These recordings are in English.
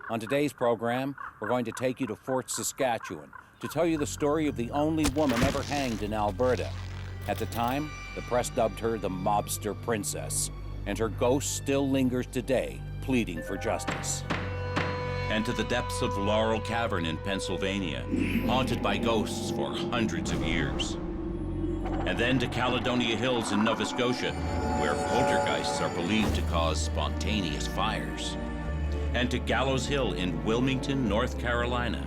On today's program, we're going to take you to Fort Saskatchewan to tell you the story of the only woman ever hanged in Alberta. At the time, the press dubbed her the Mobster Princess, and her ghost still lingers today, pleading for justice. And to the depths of Laurel Cavern in Pennsylvania, haunted by ghosts for hundreds of years. And then to Calonia Hills in Nova Scotia, where poltergeists are believed to cause spontaneous fires. And to Gallows Hill in Wilmington, North Carolina,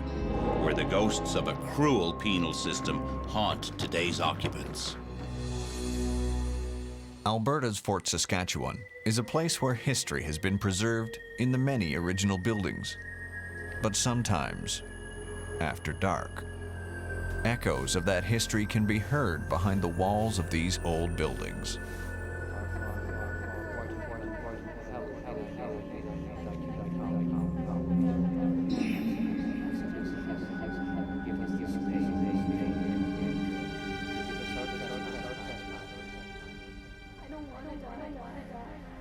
where the ghosts of a cruel penal system haunt today's occupants. Alberta's Fort Saskatchewan is a place where history has been preserved in the many original buildings. But sometimes, after dark, echoes of that history can be heard behind the walls of these old buildings.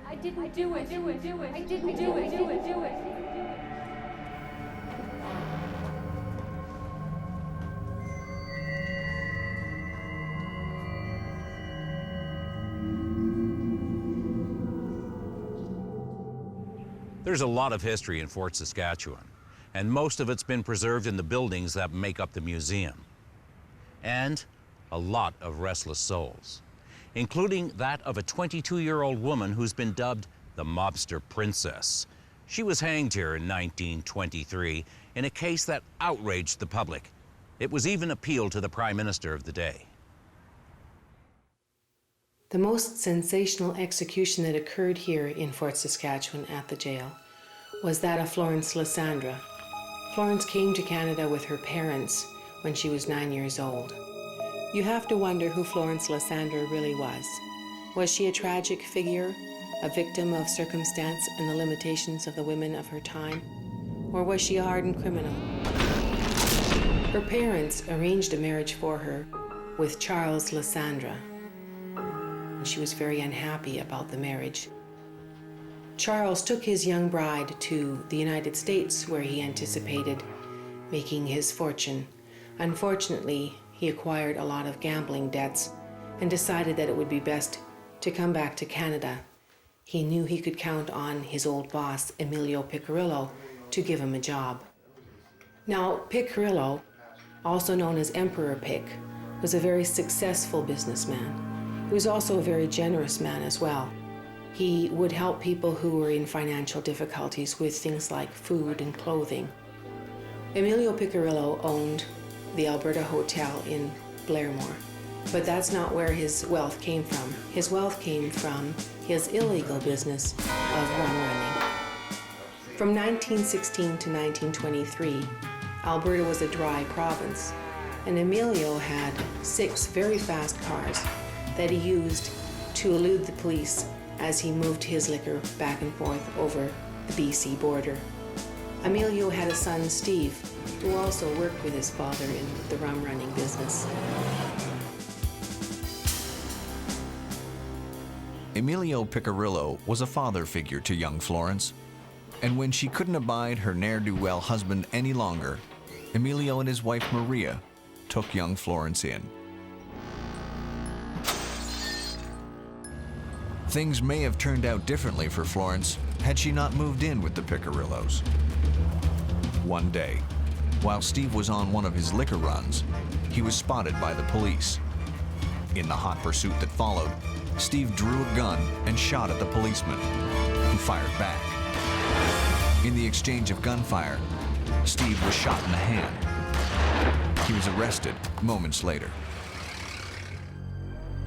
I didn't do it. I didn't do it. There's a lot of history in Fort Saskatchewan, and most of it's been preserved in the buildings that make up the museum. And a lot of restless souls, including that of a 22-year-old woman who's been dubbed the Mobster Princess. She was hanged here in 1923 in a case that outraged the public. It was even appealed to the Prime Minister of the day. The most sensational execution that occurred here in Fort Saskatchewan at the jail was that of Florence Lysandra. Florence came to Canada with her parents when she was 9 years old. You have to wonder who Florence Lysandra really was. Was she a tragic figure, a victim of circumstance and the limitations of the women of her time? Or was she a hardened criminal? Her parents arranged a marriage for her with Charles Lysandra. She was very unhappy about the marriage. Charles took his young bride to the United States, where he anticipated making his fortune. Unfortunately, he acquired a lot of gambling debts and decided that it would be best to come back to Canada. He knew he could count on his old boss, Emilio Piccirillo, to give him a job. Now, Piccirillo, also known as Emperor Pic, was a very successful businessman. He was also a very generous man as well. He would help people who were in financial difficulties with things like food and clothing. Emilio Piccirillo owned the Alberta Hotel in Blairmore, but that's not where his wealth came from. His wealth came from his illegal business of rum running. From 1916 to 1923, Alberta was a dry province, and Emilio had 6 very fast cars that he used to elude the police as he moved his liquor back and forth over the BC border. Emilio had a son, Steve, who also worked with his father in the rum running business. Emilio Piccirillo was a father figure to young Florence, and when she couldn't abide her ne'er-do-well husband any longer, Emilio and his wife Maria took young Florence in. Things may have turned out differently for Florence had she not moved in with the Piccirillos. One day, while Steve was on one of his liquor runs, he was spotted by the police. In the hot pursuit that followed, Steve drew a gun and shot at the policeman, who fired back. In the exchange of gunfire, Steve was shot in the hand. He was arrested moments later.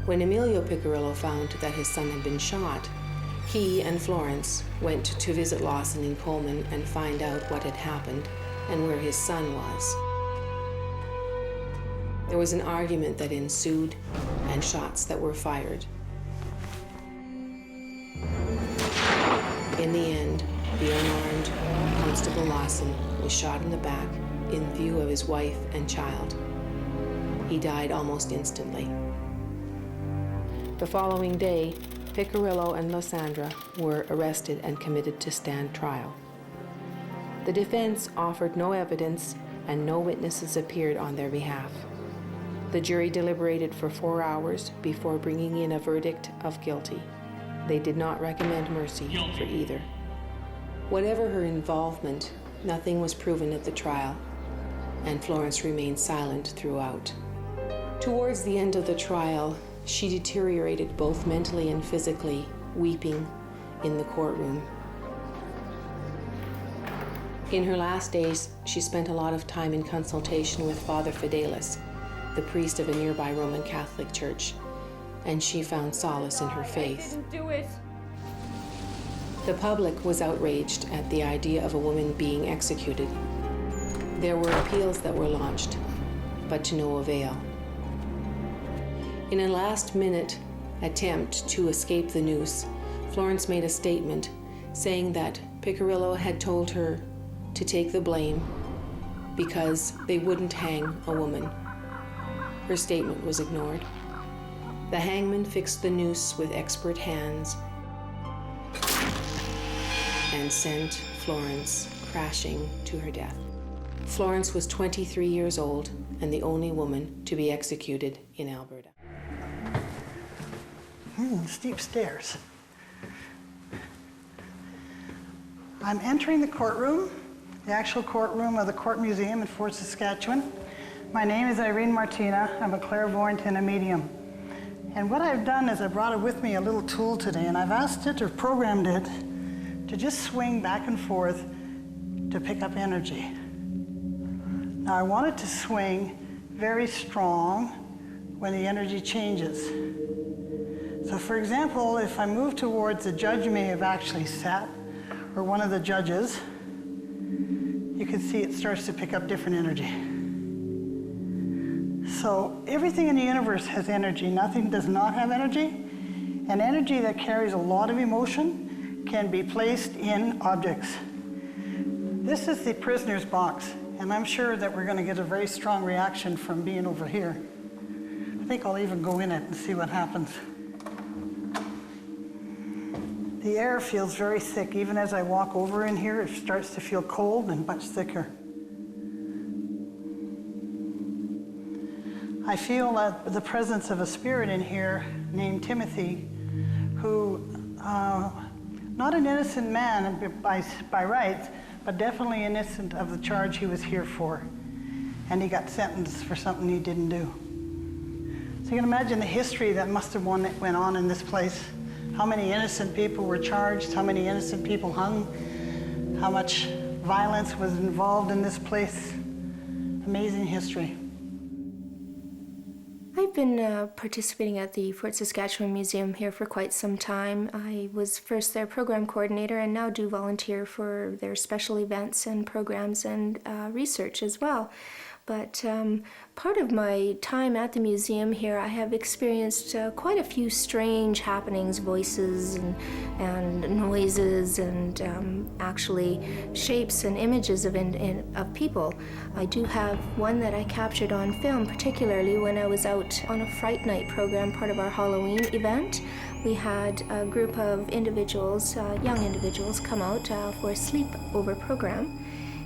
When Emilio Piccirillo found that his son had been shot, he and Florence went to visit Lawson and Coleman and find out what had happened and where his son was. There was an argument that ensued and shots that were fired. In the end, the unarmed Constable Lawson was shot in the back in view of his wife and child. He died almost instantly. The following day, Piccirillo and Lysandra were arrested and committed to stand trial. The defense offered no evidence and no witnesses appeared on their behalf. The jury deliberated for 4 hours before bringing in a verdict of guilty. They did not recommend mercy for either. Whatever her involvement, nothing was proven at the trial, and Florence remained silent throughout. Towards the end of the trial, she deteriorated both mentally and physically, weeping in the courtroom. In her last days, she spent a lot of time in consultation with Father Fidelis, the priest of a nearby Roman Catholic church, and she found solace in her faith. I didn't do it. The public was outraged at the idea of a woman being executed. There were appeals that were launched, but to no avail. In a last-minute attempt to escape the noose, Florence made a statement saying that Piccirillo had told her to take the blame because they wouldn't hang a woman. Her statement was ignored. The hangman fixed the noose with expert hands and sent Florence crashing to her death. Florence was 23 years old and the only woman to be executed in Alberta. Steep stairs. I'm entering the courtroom, the actual courtroom of the Court Museum in Fort Saskatchewan. My name is Irene Martina. I'm a clairvoyant and a medium. And what I've done is I brought it with me a little tool today, and I've asked it or programmed it to just swing back and forth to pick up energy. Now I want it to swing very strong when the energy changes. So for example, if I move towards the judge may have actually sat, or one of the judges, you can see it starts to pick up different energy. So everything in the universe has energy. Nothing does not have energy. And energy that carries a lot of emotion can be placed in objects. This is the prisoner's box, and I'm sure that we're going to get a very strong reaction from being over here. I think I'll even go in it and see what happens. The air feels very thick. Even as I walk over in here, it starts to feel cold and much thicker. I feel the presence of a spirit in here named Timothy, who, not an innocent man by rights, but definitely innocent of the charge he was here for. And he got sentenced for something he didn't do. So you can imagine the history that must have went on in this place. How many innocent people were charged, how many innocent people hung, how much violence was involved in this place. Amazing history. I've been participating at the Fort Saskatchewan Museum here for quite some time. I was first their program coordinator and now do volunteer for their special events and programs and research as well. But part of my time at the museum here, I have experienced quite a few strange happenings, voices and noises and actually shapes and images of people. I do have one that I captured on film, particularly when I was out on a Fright Night program, part of our Halloween event. We had a group of individuals, young individuals, come out for a sleepover program.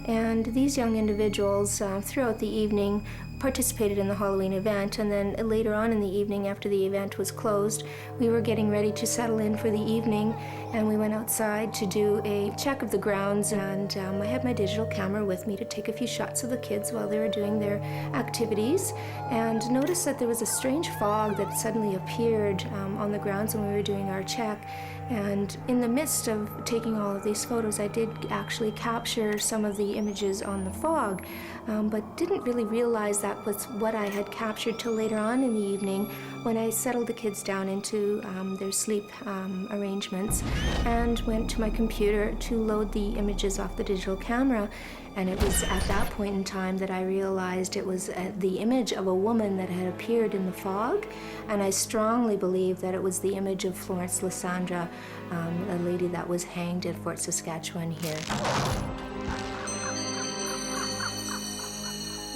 And these young individuals, throughout the evening, participated in the Halloween event, and then later on in the evening, after the event was closed, we were getting ready to settle in for the evening, and we went outside to do a check of the grounds, and I had my digital camera with me to take a few shots of the kids while they were doing their activities, and noticed that there was a strange fog that suddenly appeared on the grounds when we were doing our check. And in the midst of taking all of these photos, I did actually capture some of the images on the fog, but didn't really realize that was what I had captured till later on in the evening when I settled the kids down into their sleep arrangements and went to my computer to load the images off the digital camera. And it was at that point in time that I realized it was the image of a woman that had appeared in the fog, and I strongly believe that it was the image of Florence Lysandra, a lady that was hanged at Fort Saskatchewan here.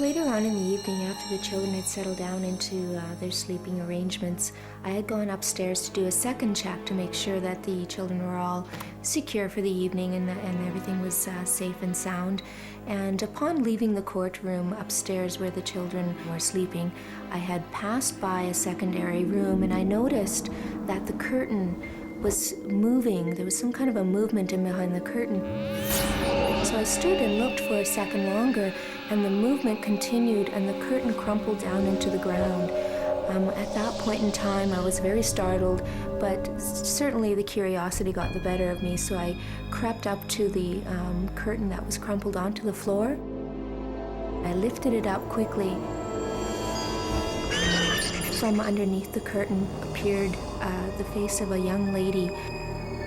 Later on in the evening, after the children had settled down into their sleeping arrangements, I had gone upstairs to do a second check to make sure that the children were all secure for the evening and everything was safe and sound. And upon leaving the courtroom upstairs where the children were sleeping, I had passed by a secondary room and I noticed that the curtain was moving. There was some kind of a movement in behind the curtain. So I stood and looked for a second longer, and the movement continued and the curtain crumpled down into the ground. At that point in time, I was very startled, but certainly the curiosity got the better of me, so I crept up to the curtain that was crumpled onto the floor. I lifted it up quickly. From underneath the curtain appeared the face of a young lady.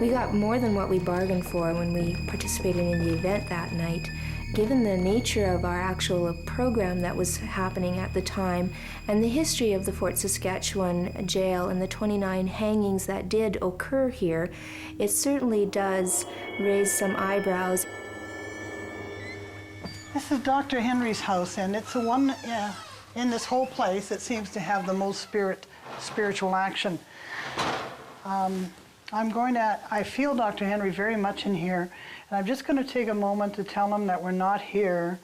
We got more than what we bargained for when we participated in the event that night. Given the nature of our actual program that was happening at the time and the history of the Fort Saskatchewan jail and the 29 hangings that did occur here, it certainly does raise some eyebrows. This is Dr. Henry's house, and it's the one in this whole place that seems to have the most spiritual action. I feel Dr. Henry very much in here, and I'm just going to take a moment to tell him that we're not here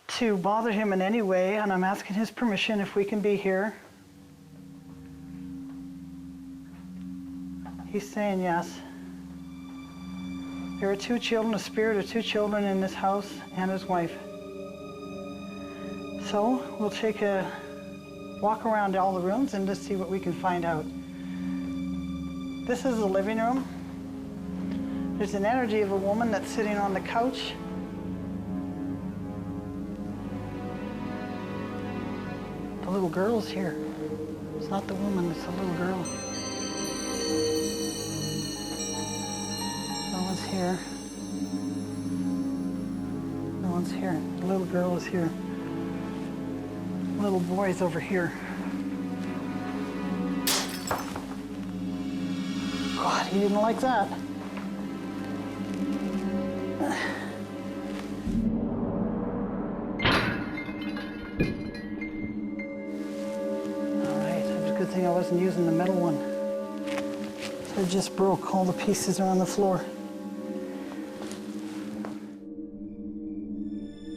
to bother him in any way, and I'm asking his permission if we can be here. He's saying yes. There are two children, a spirit of two children in this house and his wife. So we'll take a walk around all the rooms and just see what we can find out. This is the living room. There's an energy of a woman that's sitting on the couch. The little girl's here. It's not the woman, it's the little girl. No one's here. No one's here. The little girl is here. The little boy's over here. God, he didn't like that. All right, it's a good thing I wasn't using the metal one. So it just broke. All the pieces are on the floor.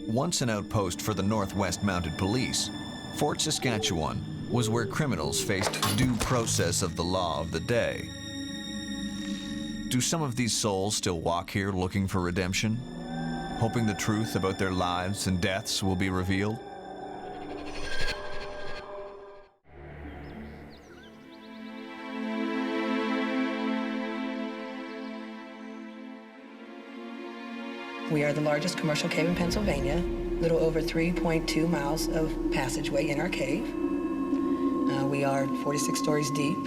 Once an outpost for the Northwest Mounted Police, Fort Saskatchewan was where criminals faced due process of the law of the day. Do some of these souls still walk here looking for redemption, hoping the truth about their lives and deaths will be revealed? We are the largest commercial cave in Pennsylvania, a little over 3.2 miles of passageway in our cave. We are 46 stories deep.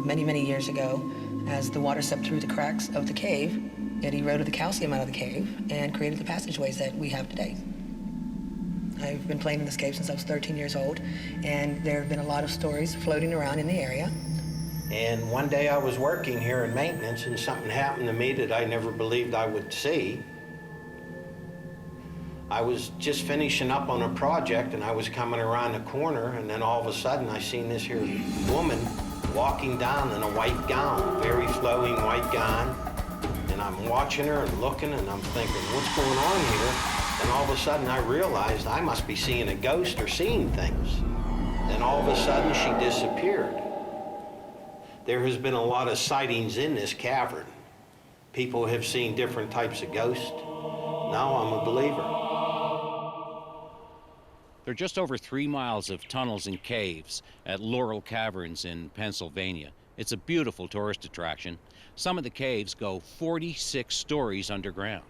Many, many years ago, as the water seeped through the cracks of the cave, it eroded the calcium out of the cave and created the passageways that we have today. I've been playing in this cave since I was 13 years old, and there have been a lot of stories floating around in the area. And one day I was working here in maintenance, and something happened to me that I never believed I would see. I was just finishing up on a project, and I was coming around the corner, and then all of a sudden I seen this here woman walking down in a white gown, very flowing white gown. And I'm watching her and looking, and I'm thinking, what's going on here? And all of a sudden I realized I must be seeing a ghost or seeing things. Then all of a sudden she disappeared. There has been a lot of sightings in this cavern. People have seen different types of ghosts. Now I'm a believer. There are just over 3 miles of tunnels and caves at Laurel Caverns in Pennsylvania. It's a beautiful tourist attraction. Some of the caves go 46 stories underground.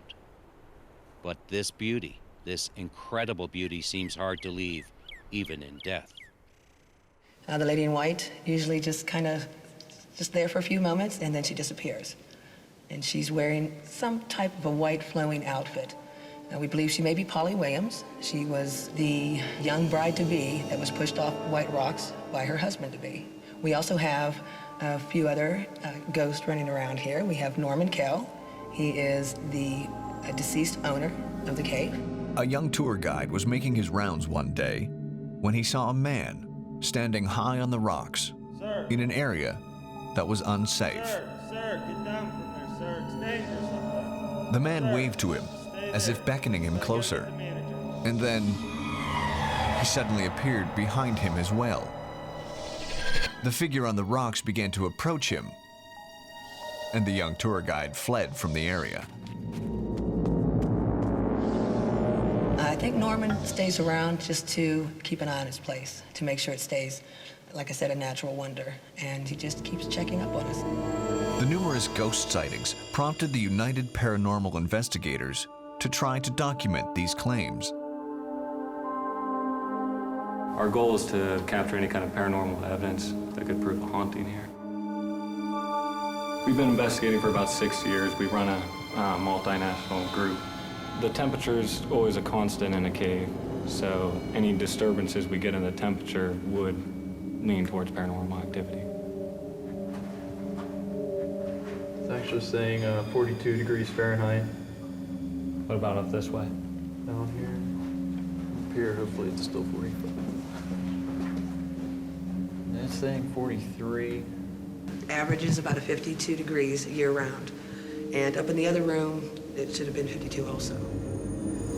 But this beauty, this incredible beauty, seems hard to leave, even in death. The lady in white usually just there for a few moments, and then she disappears. And she's wearing some type of a white flowing outfit. We believe she may be Polly Williams. She was the young bride-to-be that was pushed off White Rocks by her husband-to-be. We also have a few other ghosts running around here. We have Norman Kell. He is the deceased owner of the cave. A young tour guide was making his rounds one day when he saw a man standing high on the rocks in an area that was unsafe. Sir, get down from there, sir. It's dangerous up there. The man waved to him as if beckoning him closer, and then he suddenly appeared behind him as well. The figure on the rocks began to approach him, and the young tour guide fled from the area. I think Norman stays around just to keep an eye on his place, to make sure it stays, like I said, a natural wonder, and he just keeps checking up on us. The numerous ghost sightings prompted the United Paranormal Investigators to try to document these claims. Our goal is to capture any kind of paranormal evidence that could prove a haunting here. We've been investigating for about 6 years. We run a multinational group. The temperature is always a constant in a cave, so any disturbances we get in the temperature would lean towards paranormal activity. It's actually saying 42 degrees Fahrenheit. What about up this way? Down here. Up here, hopefully it's still 45. It's saying 43. Average is about a 52 degrees year-round. And up in the other room, it should have been 52 also.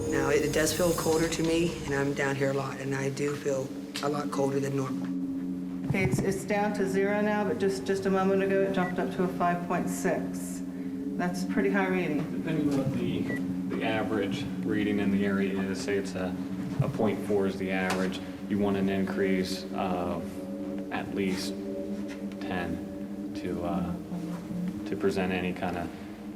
Now, it does feel colder to me, and I'm down here a lot, and I do feel a lot colder than normal. Okay, it's down to 0 now, but just a moment ago it jumped up to a 5.6. That's a pretty high reading. Depending on what the average reading in the area is, say it's a 0.4 is the average, you want an increase of at least 10 to present any kind of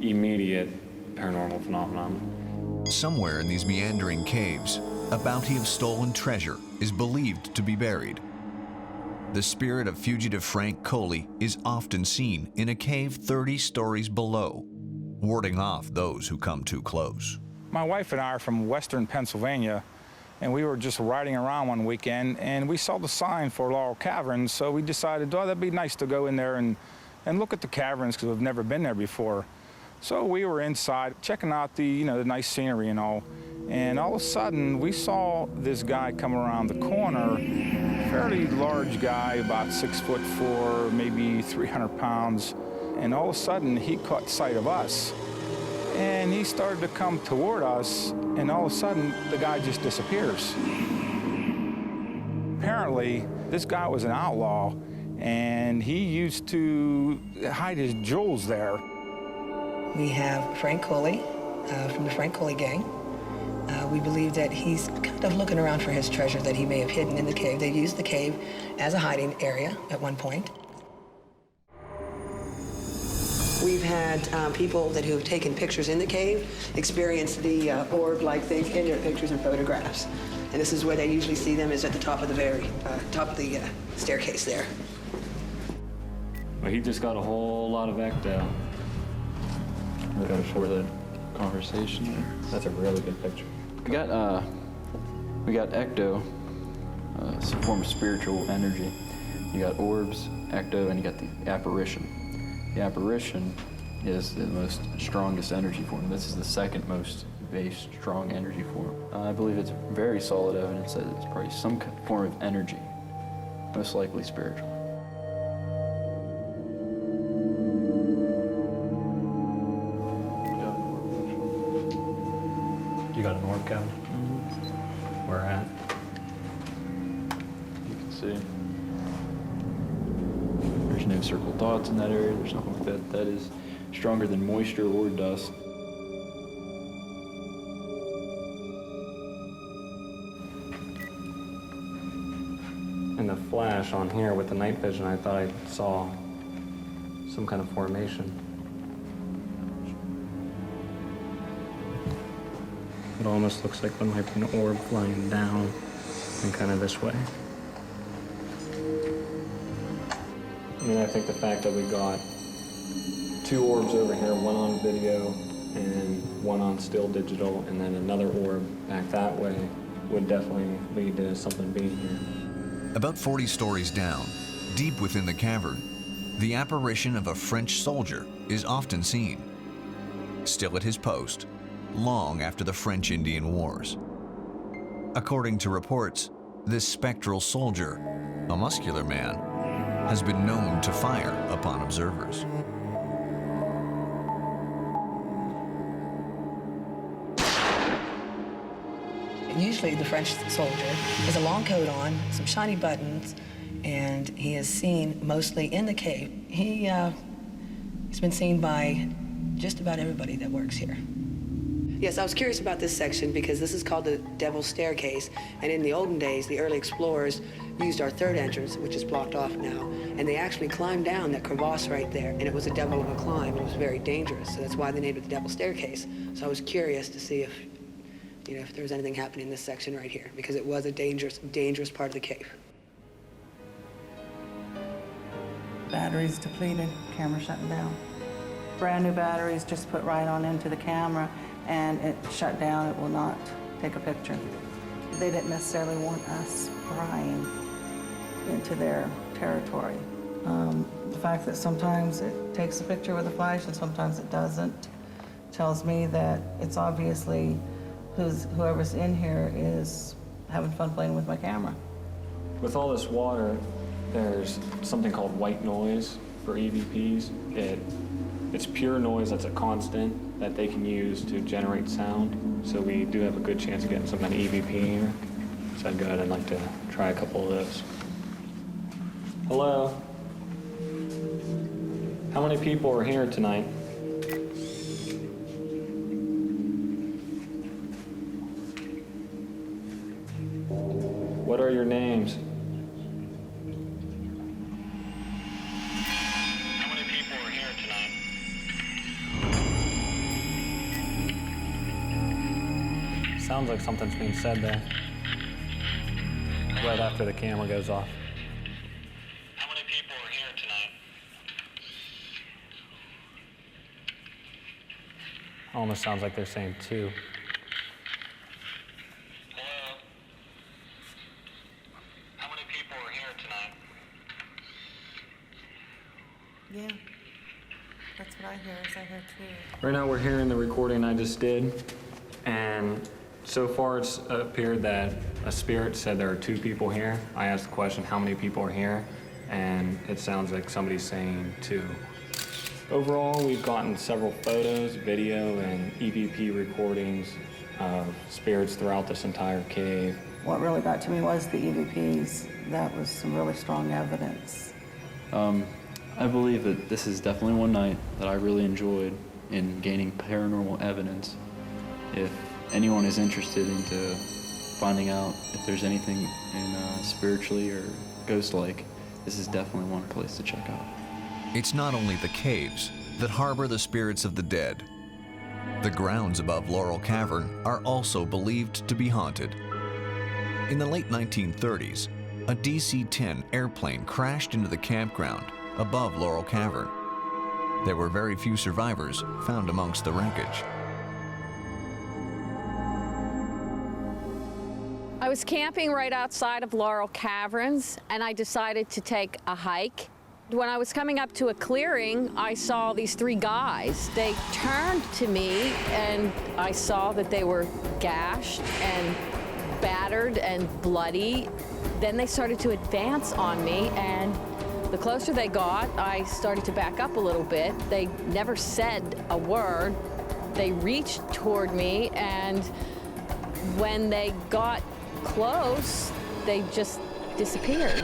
immediate paranormal phenomenon. Somewhere in these meandering caves, a bounty of stolen treasure is believed to be buried. The spirit of fugitive Frank Coley is often seen in a cave 30 stories below, warding off those who come too close. My wife and I are from western Pennsylvania, and we were just riding around one weekend, and we saw the sign for Laurel Caverns, so we decided, oh, that'd be nice to go in there and look at the caverns, because we've never been there before. So we were inside, checking out the nice scenery and all, and all of a sudden, we saw this guy come around the corner, fairly large guy, about 6'4", maybe 300 pounds, and all of a sudden, he caught sight of us. And he started to come toward us, and all of a sudden, the guy just disappears. Apparently, this guy was an outlaw, and he used to hide his jewels there. We have Frank Coley from the Frank Coley gang. We believe that he's kind of looking around for his treasure that he may have hidden in the cave. They used the cave as a hiding area at one point. We've had people who have taken pictures in the cave experience the orb-like things in their pictures and photographs. And this is where they usually see them, is at the top of the top of the staircase there. Well, he just got a whole lot of ecto. We gotta show the conversation there. That's a really good picture. We got ecto, it's a form of spiritual energy. You got orbs, ecto, and you got the apparition. The apparition is the most strongest energy form. This is the second most base strong energy form. I believe it's very solid evidence that it's probably some form of energy, most likely spiritual. You got an orb, Kevin? Where at? You can see. There's no circle dots in that area. There's nothing like that. That is stronger than moisture or dust. In the flash on here with the night vision, I thought I saw some kind of formation. It almost looks like there might be an orb flying down and kind of this way. I mean, I think the fact that we got 2 orbs over here, one on video and one on still digital, and then another orb back that way would definitely lead to something being here. About 40 stories down, deep within the cavern, the apparition of a French soldier is often seen, still at his post, long after the French-Indian Wars. According to reports, this spectral soldier, a muscular man, has been known to fire upon observers. Usually the French soldier has a long coat on, some shiny buttons, and he is seen mostly in the cave. He's been seen by just about everybody that works here. Yes, I was curious about this section because this is called the Devil's Staircase, and in the olden days, the early explorers used our third entrance, which is blocked off now, and they actually climbed down that crevasse right there, and it was a devil of a climb. It was very dangerous, so that's why they named it the Devil's Staircase. So I was curious to see if, if there was anything happening in this section right here, because it was a dangerous part of the cave. Batteries depleted, camera shutting down. Brand new batteries just put right on into the camera, and it shut down. It will not take a picture. They didn't necessarily want us prying into their territory. The fact that sometimes it takes a picture with a flash and sometimes it doesn't tells me that it's obviously whoever's in here is having fun playing with my camera. With all this water, there's something called white noise for EVPs. It's pure noise that's a constant that they can use to generate sound. So we do have a good chance of getting some kind of EVP here. So I'd go ahead and like to try a couple of those. Hello? How many people are here tonight? What are your names? How many people are here tonight? Sounds like something's being said there. Right after the camera goes off. How many people are here tonight? Almost sounds like they're saying 2. Yeah, that's what I hear, is I hear 2. Right now we're hearing the recording I just did, and so far it's appeared that a spirit said there are 2 people here. I asked the question, how many people are here? And it sounds like somebody's saying 2. Overall, we've gotten several photos, video, and EVP recordings of spirits throughout this entire cave. What really got to me was the EVPs. That was some really strong evidence. I believe that this is definitely one night that I really enjoyed in gaining paranormal evidence. If anyone is interested into finding out if there's anything in spiritually or ghost-like, this is definitely one place to check out. It's not only the caves that harbor the spirits of the dead. The grounds above Laurel Cavern are also believed to be haunted. In the late 1930s, a DC-10 airplane crashed into the campground above Laurel Cavern. There were very few survivors found amongst the wreckage. I was camping right outside of Laurel Caverns, and I decided to take a hike. When I was coming up to a clearing, I saw these 3 guys. They turned to me, and I saw that they were gashed and battered and bloody. Then they started to advance on me, and the closer they got, I started to back up a little bit. They never said a word. They reached toward me, and when they got close, they just disappeared.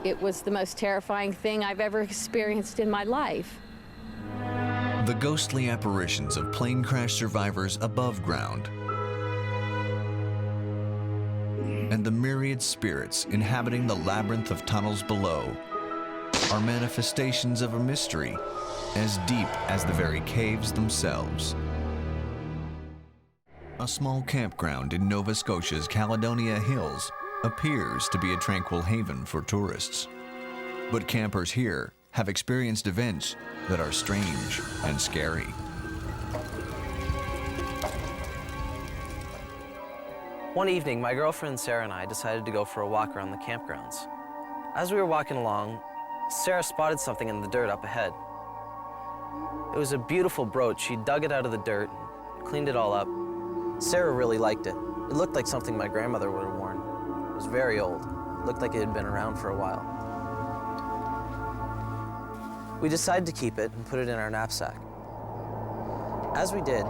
It was the most terrifying thing I've ever experienced in my life. The ghostly apparitions of plane crash survivors above ground and the myriad spirits inhabiting the labyrinth of tunnels below are manifestations of a mystery as deep as the very caves themselves. A small campground in Nova Scotia's Calonia Hills appears to be a tranquil haven for tourists. But campers here have experienced events that are strange and scary. One evening, my girlfriend Sarah and I decided to go for a walk around the campgrounds. As we were walking along, Sarah spotted something in the dirt up ahead. It was a beautiful brooch. She dug it out of the dirt, cleaned it all up. Sarah really liked it. It looked like something my grandmother would have worn. It was very old. It looked like it had been around for a while. We decided to keep it and put it in our knapsack. As we did,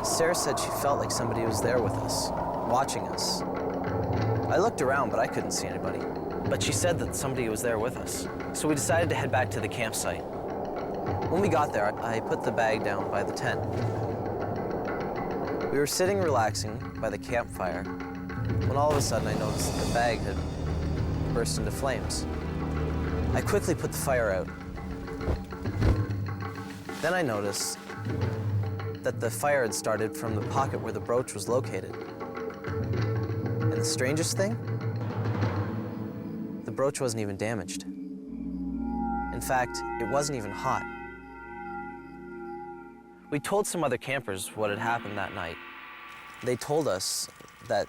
Sarah said she felt like somebody was there with us, watching us. I looked around, but I couldn't see anybody. But she said that somebody was there with us. So we decided to head back to the campsite. When we got there, I put the bag down by the tent. We were sitting relaxing by the campfire when all of a sudden I noticed that the bag had burst into flames. I quickly put the fire out. Then I noticed that the fire had started from the pocket where the brooch was located. And the strangest thing, the brooch wasn't even damaged. In fact, it wasn't even hot. We told some other campers what had happened that night. They told us that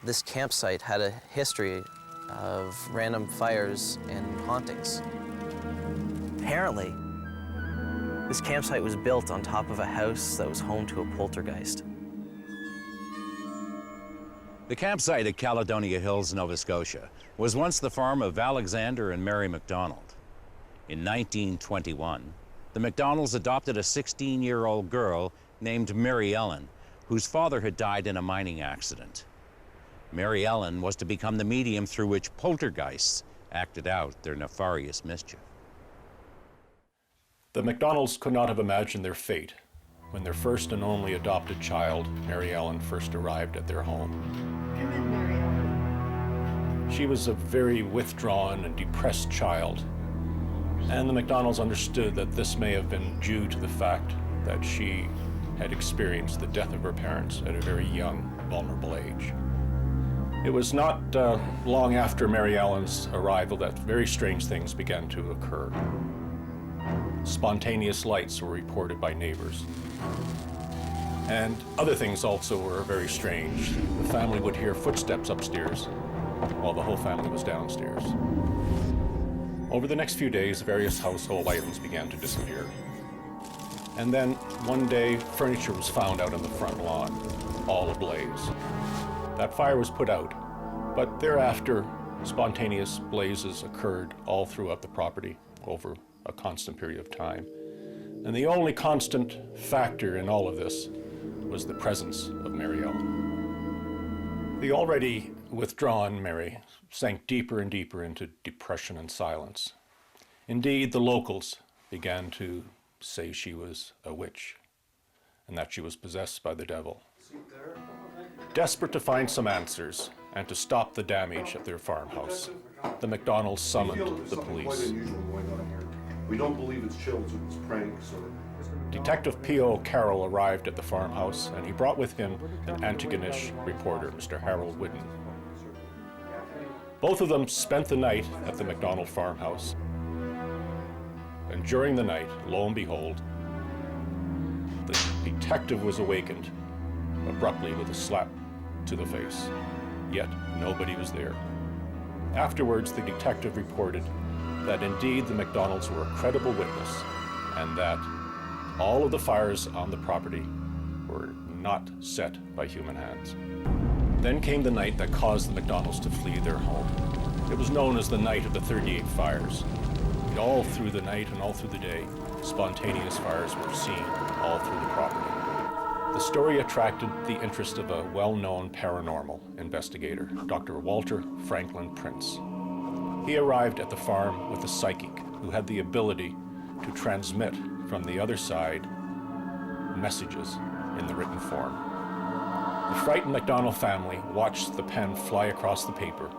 this campsite had a history of random fires and hauntings. Apparently, this campsite was built on top of a house that was home to a poltergeist. The campsite at Calonia Hills, Nova Scotia, was once the farm of Alexander and Mary MacDonald. In 1921, the MacDonalds adopted a 16-year-old girl named Mary Ellen, whose father had died in a mining accident. Mary Ellen was to become the medium through which poltergeists acted out their nefarious mischief. The MacDonalds could not have imagined their fate when their first and only adopted child, Mary Ellen, first arrived at their home. Come in, Mary Ellen. She was a very withdrawn and depressed child, and the MacDonalds understood that this may have been due to the fact that she had experienced the death of her parents at a very young, vulnerable age. It was not long after Mary Ellen's arrival that very strange things began to occur. Spontaneous lights were reported by neighbors. And other things also were very strange. The family would hear footsteps upstairs while the whole family was downstairs. Over the next few days, various household items began to disappear. And then one day, furniture was found out on the front lawn, all ablaze. That fire was put out, but thereafter, spontaneous blazes occurred all throughout the property over a constant period of time. And the only constant factor in all of this was the presence of Mary Ellen. The already withdrawn Mary sank deeper and deeper into depression and silence. Indeed, the locals began to say she was a witch and that she was possessed by the devil. Desperate to find some answers and to stop the damage at their farmhouse, the MacDonalds summoned the police. We don't believe it's chills, it's pranks. Detective P.O. Carroll arrived at the farmhouse, and he brought with him an Antigonish reporter, Mr. Harold Whidden. Both of them spent the night at the MacDonald farmhouse. And during the night, lo and behold, the detective was awakened abruptly with a slap to the face. Yet nobody was there. Afterwards, the detective reported that indeed the MacDonalds were a credible witness and that all of the fires on the property were not set by human hands. Then came the night that caused the MacDonalds to flee their home. It was known as the night of the 38 fires. All through the night and all through the day, spontaneous fires were seen all through the property. The story attracted the interest of a well-known paranormal investigator, Dr. Walter Franklin Prince. He arrived at the farm with a psychic who had the ability to transmit from the other side messages in the written form. The frightened MacDonald family watched the pen fly across the paper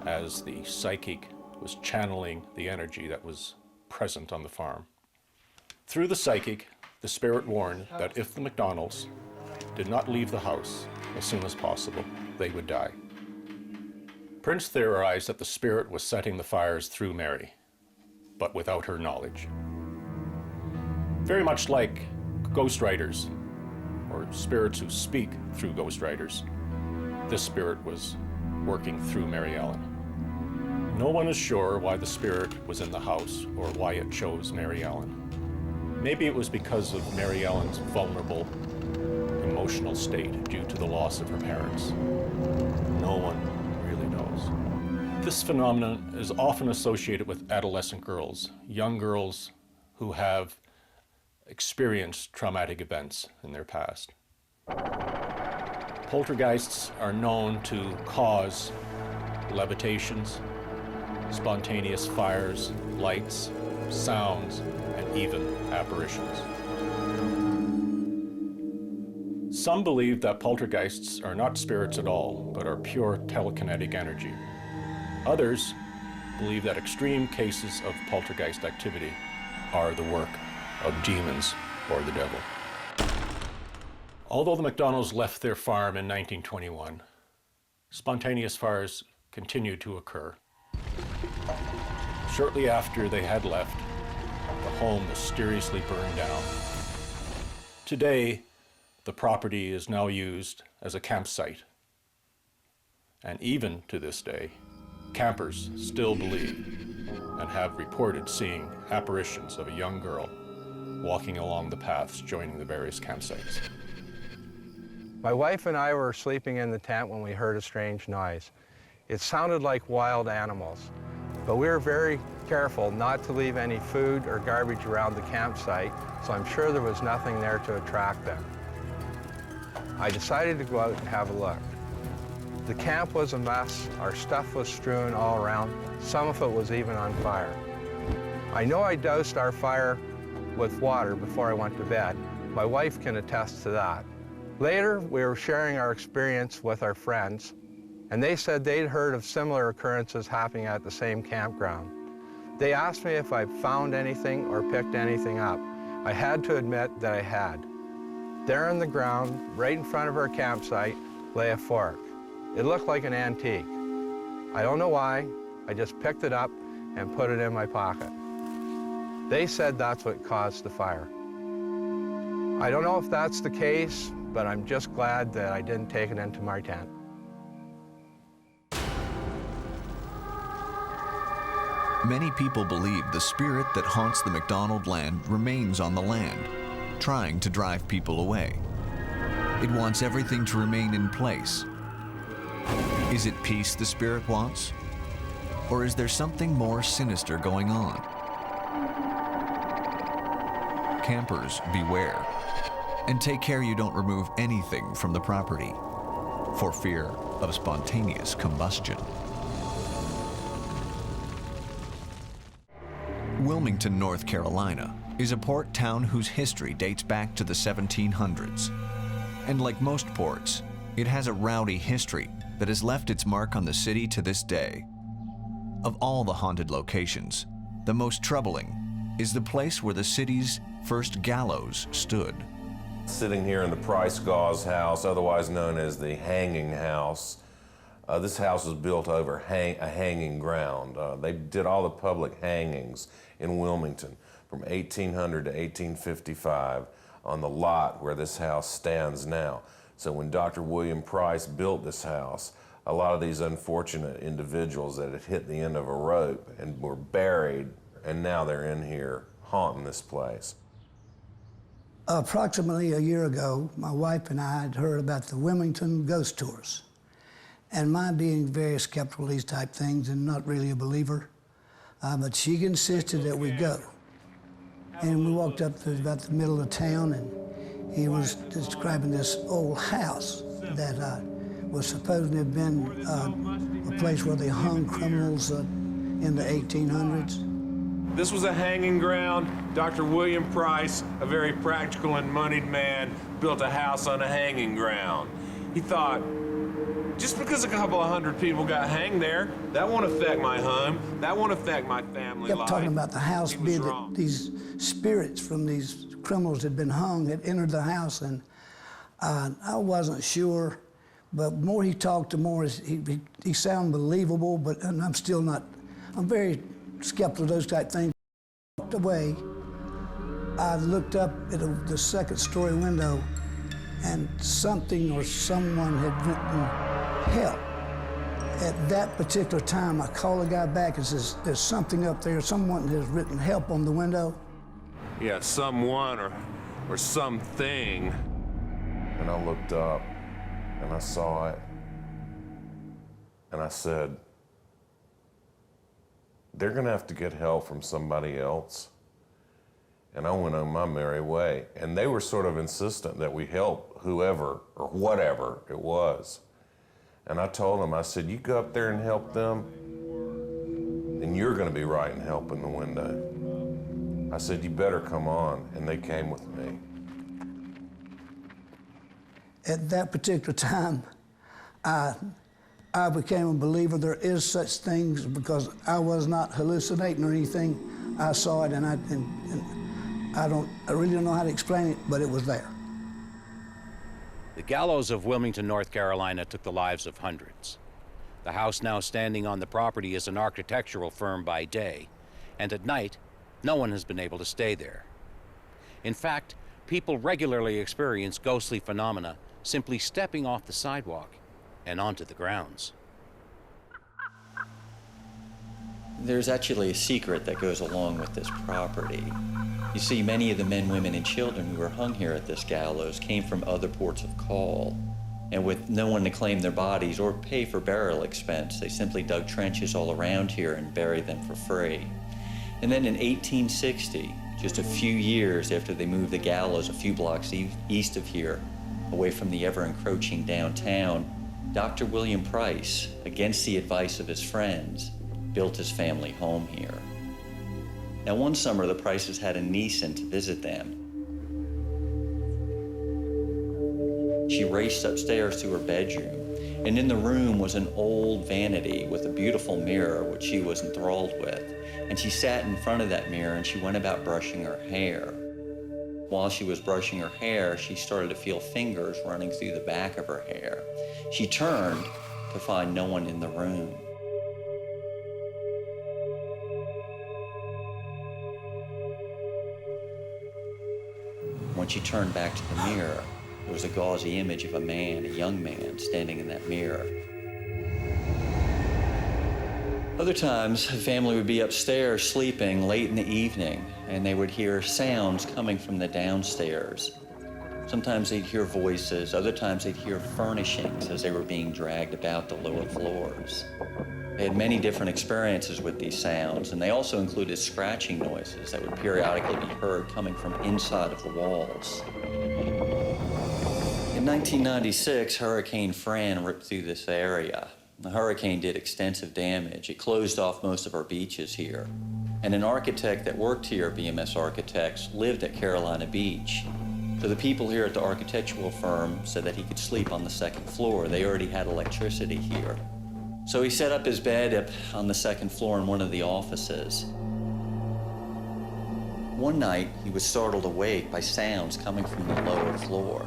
as the psychic was channeling the energy that was present on the farm. Through the psychic, the spirit warned that if the MacDonalds did not leave the house as soon as possible, they would die. Prince theorized that the spirit was setting the fires through Mary, but without her knowledge. Very much like ghostwriters, or spirits who speak through ghostwriters, this spirit was working through Mary Ellen. No one is sure why the spirit was in the house or why it chose Mary Ellen. Maybe it was because of Mary Ellen's vulnerable, emotional emotional state due to the loss of her parents. No one really knows. This phenomenon is often associated with adolescent girls, young girls who have experienced traumatic events in their past. Poltergeists are known to cause levitations, spontaneous fires, lights, sounds, and even apparitions. Some believe that poltergeists are not spirits at all, but are pure telekinetic energy. Others believe that extreme cases of poltergeist activity are the work of demons or the devil. Although the McDonalds left their farm in 1921, spontaneous fires continued to occur. Shortly after they had left, the home mysteriously burned down. Today, the property is now used as a campsite. And even to this day, campers still believe and have reported seeing apparitions of a young girl walking along the paths joining the various campsites. My wife and I were sleeping in the tent when we heard a strange noise. It sounded like wild animals, but we were very careful not to leave any food or garbage around the campsite, so I'm sure there was nothing there to attract them. I decided to go out and have a look. The camp was a mess, our stuff was strewn all around, some of it was even on fire. I know I doused our fire with water before I went to bed. My wife can attest to that. Later, we were sharing our experience with our friends, and they said they'd heard of similar occurrences happening at the same campground. They asked me if I found anything or picked anything up. I had to admit that I had. There on the ground, right in front of our campsite, lay a fork. It looked like an antique. I don't know why, I just picked it up and put it in my pocket. They said that's what caused the fire. I don't know if that's the case, but I'm just glad that I didn't take it into my tent. Many people believe the spirit that haunts the McDonald land remains on the land, trying to drive people away. It wants everything to remain in place. Is it peace the spirit wants? Or is there something more sinister going on? Campers, beware. And take care you don't remove anything from the property for fear of spontaneous combustion. Wilmington, North Carolina is a port town whose history dates back to the 1700s. And like most ports, it has a rowdy history that has left its mark on the city to this day. Of all the haunted locations, the most troubling is the place where the city's first gallows stood. Sitting here in the Price Gauze House, otherwise known as the Hanging House. This house was built over a hanging ground. They did all the public hangings in Wilmington from 1800 to 1855 on the lot where this house stands now. So when Dr. William Price built this house, a lot of these unfortunate individuals that had hit the end of a rope and were buried, and now they're in here haunting this place. Approximately a year ago, my wife and I had heard about the Wilmington ghost tours. And my being very skeptical of these type things and not really a believer, but she insisted that we go. And we walked up to about the middle of town, and he was describing this old house that was supposed to have been a place where they hung criminals in the 1800s. This was a hanging ground. Dr. William Price, a very practical and moneyed man, built a house on a hanging ground. He thought, just because a couple of hundred people got hanged there, that won't affect my home, that won't affect my family life. Kept talking about the house being that these spirits from these criminals had been hung, had entered the house, and I wasn't sure, but more he talked, the more he sounded believable, but and I'm still not, I'm very skeptical of those type things. Walked away, I looked up at the second story window, and something or someone had written help. At that particular time, I called the guy back and says, there's something up there, someone has written help on the window. Yeah, someone or something. And I looked up and I saw it. And I said, they're gonna have to get help from somebody else. And I went on my merry way. And they were sort of insistent that we help whoever or whatever it was. And I told them, I said, you go up there and help them, then you're gonna be writing help in the window. I said, you better come on. And they came with me. At that particular time, I became a believer there is such things because I was not hallucinating or anything. I saw it and I really don't know how to explain it, but it was there. The Gallows of Wilmington, North Carolina took the lives of hundreds. The house now standing on the property is an architectural firm by day, and at night, no one has been able to stay there. In fact, people regularly experience ghostly phenomena simply stepping off the sidewalk and onto the grounds. There's actually a secret that goes along with this property. You see, many of the men, women, and children who were hung here at this gallows came from other ports of call. And with no one to claim their bodies or pay for burial expense, they simply dug trenches all around here and buried them for free. And then in 1860, just a few years after they moved the gallows a few blocks east of here, away from the ever-encroaching downtown, Dr. William Price, against the advice of his friends, built his family home here. Now, one summer, the Prices had a niece in to visit them. She raced upstairs to her bedroom, and in the room was an old vanity with a beautiful mirror, which she was enthralled with. And she sat in front of that mirror and she went about brushing her hair. While she was brushing her hair, she started to feel fingers running through the back of her hair. She turned to find no one in the room. When she turned back to the mirror, there was a gauzy image of a man, a young man, standing in that mirror. Other times, the family would be upstairs sleeping late in the evening, and they would hear sounds coming from the downstairs. Sometimes they'd hear voices, other times they'd hear furnishings as they were being dragged about the lower floors. They had many different experiences with these sounds, and they also included scratching noises that would periodically be heard coming from inside of the walls. In 1996, Hurricane Fran ripped through this area. The hurricane did extensive damage. It closed off most of our beaches here. And an architect that worked here, BMS Architects, lived at Carolina Beach. So the people here at the architectural firm said that he could sleep on the second floor. They already had electricity here. So he set up his bed up on the second floor in one of the offices. One night, he was startled awake by sounds coming from the lower floor.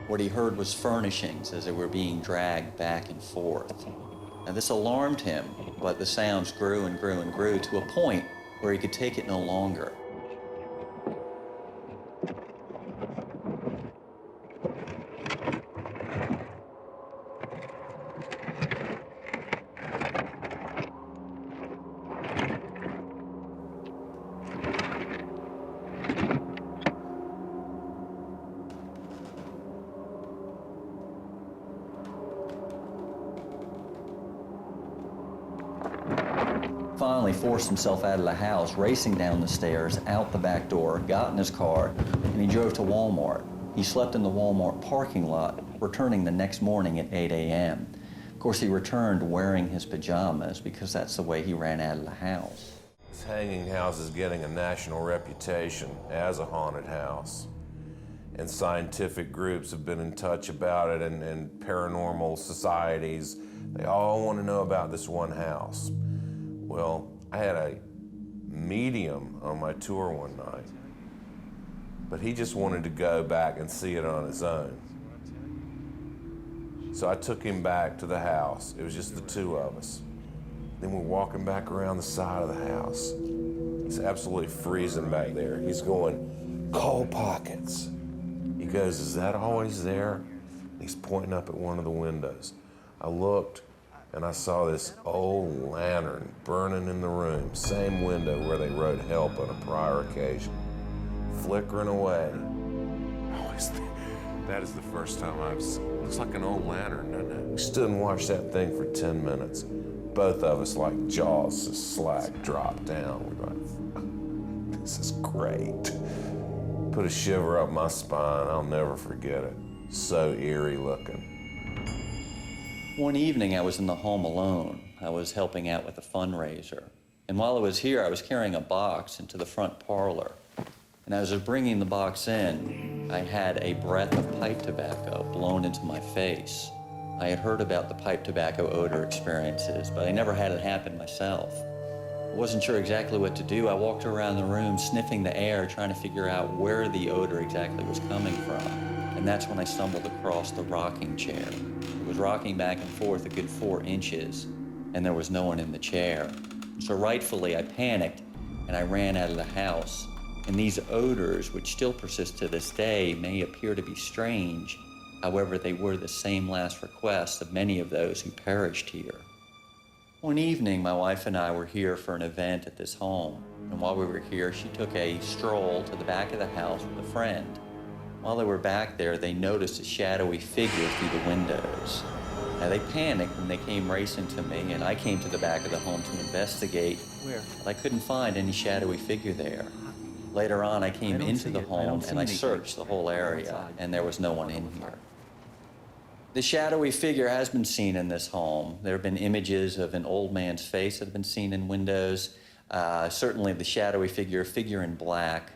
What he heard was furnishings as they were being dragged back and forth. Now this alarmed him, but the sounds grew and grew and grew to a point where he could take it no longer. Finally forced himself out of the house, racing down the stairs, out the back door, got in his car, and he drove to Walmart. He slept in the Walmart parking lot, returning the next morning at 8 a.m. Of course, he returned wearing his pajamas because that's the way he ran out of the house. This hanging house is getting a national reputation as a haunted house. And scientific groups have been in touch about it, and paranormal societies. They all want to know about this one house. Well, I had a medium on my tour one night, but he just wanted to go back and see it on his own. So I took him back to the house. It was just the two of us. Then we're walking back around the side of the house. It's absolutely freezing back there. He's going, coal pockets. He goes, is that always there? He's pointing up at one of the windows. I looked and I saw this old lantern burning in the room, same window where they wrote help on a prior occasion, flickering away. That is the first time I've seen. Looks like an old lantern, doesn't it? We stood and watched that thing for 10 minutes. Both of us, like jaws, the slack dropped down. We went, this is great. Put a shiver up my spine. I'll never forget it. So eerie looking. One evening, I was in the home alone. I was helping out with a fundraiser. And while I was here, I was carrying a box into the front parlor. And as I was bringing the box in, I had a breath of pipe tobacco blown into my face. I had heard about the pipe tobacco odor experiences, but I never had it happen myself. I wasn't sure exactly what to do. I walked around the room sniffing the air, trying to figure out where the odor exactly was coming from. And that's when I stumbled across the rocking chair. It was rocking back and forth a good 4 inches, and there was no one in the chair. So rightfully, I panicked, and I ran out of the house. And these odors, which still persist to this day, may appear to be strange. However, they were the same last request of many of those who perished here. One evening, my wife and I were here for an event at this home. And while we were here, she took a stroll to the back of the house with a friend. While they were back there, they noticed a shadowy figure through the windows. Now, they panicked and they came racing to me, and I came to the back of the home to investigate. Where? But I couldn't find any shadowy figure there. Later on, I came into the home and I searched the whole area, and there was no one in here. The shadowy figure has been seen in this home. There have been images of an old man's face that have been seen in windows. Certainly the shadowy figure, figure in black,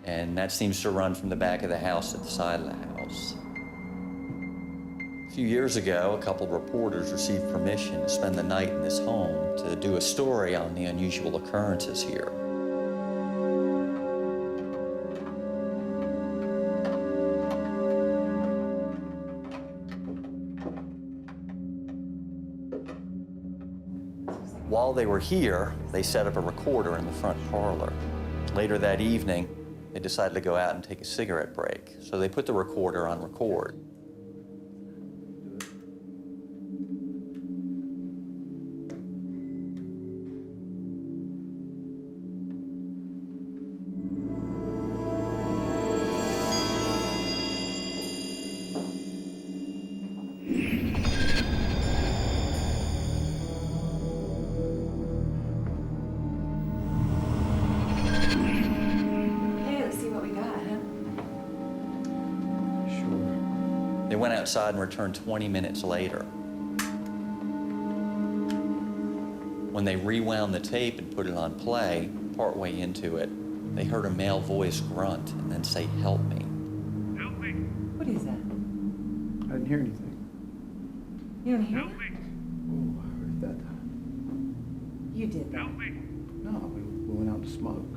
and that seems to run from the back of the house to the side of the house. A few years ago, a couple of reporters received permission to spend the night in this home to do a story on the unusual occurrences here. While they were here, they set up a recorder in the front parlor. Later that evening, they decided to go out and take a cigarette break, so they put the recorder on record. They went outside and returned 20 minutes later. When they rewound the tape and put it on play, partway into it, they heard a male voice grunt and then say, "Help me." Help me. What is that? I didn't hear anything. You don't hear Help it? me. Oh, I heard it that time. You did that. Help me. No, we went out to smoke.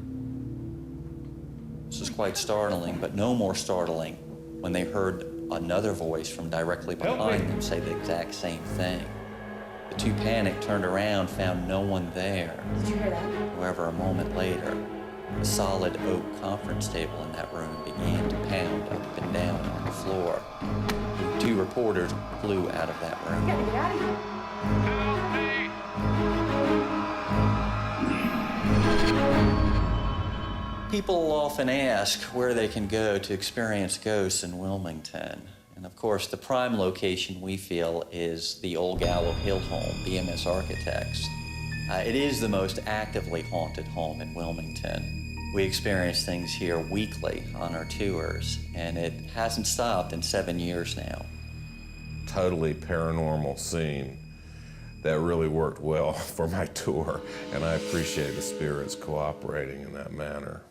This is quite startling, but no more startling when they heard another voice from directly behind them say the exact same thing. The two panicked, turned around, found no one there. Did you hear that? However, a moment later, the solid oak conference table in that room began to pound up and down on the floor. The two reporters flew out of that room. You gotta get out of here. People often ask where they can go to experience ghosts in Wilmington. And of course, the prime location we feel is the old Gallows Hill home, BMS Architects. It is the most actively haunted home in Wilmington. We experience things here weekly on our tours, and it hasn't stopped in 7 years now. Totally paranormal scene that really worked well for my tour, and I appreciate the spirits cooperating in that manner.